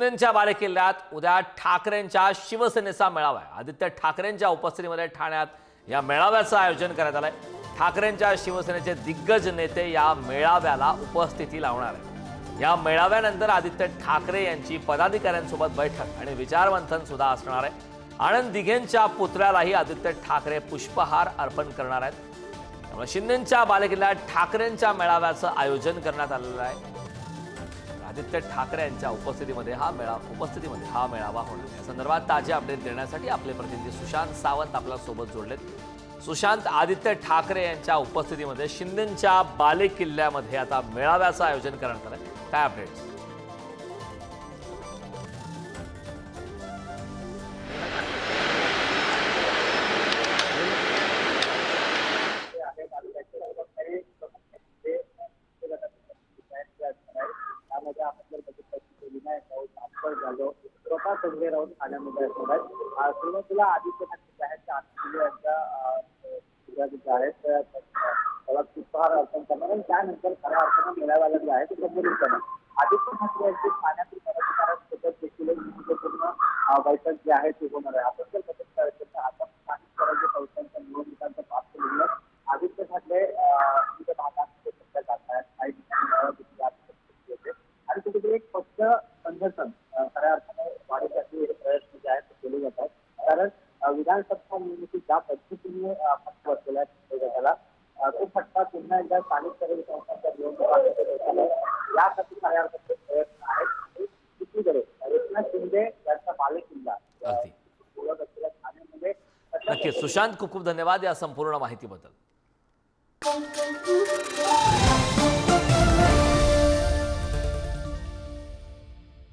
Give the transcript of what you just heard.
शिंदेंच्या बालेकिल्ल्यात उद्या ठाकरेंच्या शिवसेनेचा मेळावा आहे। आदित्य ठाकरेंच्या उपस्थितीमध्ये ठाण्यात या मेळाव्याचं आयोजन करण्यात आलंय। ठाकरेंच्या शिवसेनेचे दिग्गज नेते या मेळाव्याला उपस्थिती लावणार आहेत। या मेळाव्यानंतर आदित्य ठाकरे यांची पदाधिकाऱ्यांसोबत बैठक आणि विचारमंथन सुद्धा असणार आहे। आनंद दिघेंच्या पुतळ्यालाही आदित्य ठाकरे पुष्पहार अर्पण करणार आहेत। त्यामुळे शिंदेंच्या बालेकिल्ल्यात ठाकरेंच्या मेळाव्याचं आयोजन करण्यात आलेलं आहे। आदित्य ठाकरे यांच्या उपस्थितीमध्ये हा मेळावा होणार आहे। या संदर्भात ताजे अपडेट देण्यासाठी आपले प्रतिनिधी सुशांत सावंत आपल्या सोबत जोडलेत। सुशांत, आदित्य ठाकरे यांच्या उपस्थितीमध्ये शिंदेंच्या बालेकिल्ल्यामध्ये आता मेळाव्याचं आयोजन करण्यात आलंय, काय अपडेट्स? संजय राऊत ठाण्यामध्ये असतात। सुरुवातीला आदित्य ठाकरे आहेत त्याला पुष्पहार अर्पण करणार आणि त्यानंतर खऱ्या अर्थानं मेळाव्याला जे आहे ते संबोधित करणार। आदित्य ठाकरे यांची ठाण्यातील पदाधिकाऱ्यांसोबत देखील महत्वपूर्ण बैठक जी आहे ती होणार आहे। आपण जर बघितलं आता स्थानिक स्वराज्य संस्थांच्या निवडणुकांच्या पार्श्वभूमीवर आदित्य ठाकरे विविध भागांमध्ये सध्या जात आहेत। काही ठिकाणी आणि कुठेतरी एक पक्ष संघटन खऱ्या अर्थाने वाढीसाठी प्रयत्न जे आहेत ते केले जातात। कारण विधानसभा निवडणुकीत ज्या पद्धतीने फटका बसलेला आहे त्याला तो फटका पुन्हा एकदा स्थानिक स्वराज्य संस्थांच्या निवडणुका यासाठी खऱ्या अर्थाचे प्रयत्न आहेत। दुसरीकडे एकनाथ शिंदे यांचा बालेकिल्ला अगदी बोलत असलेल्या ठाण्यामध्ये नक्की सुशांत, खूप खूप धन्यवाद या संपूर्ण माहितीबद्दल।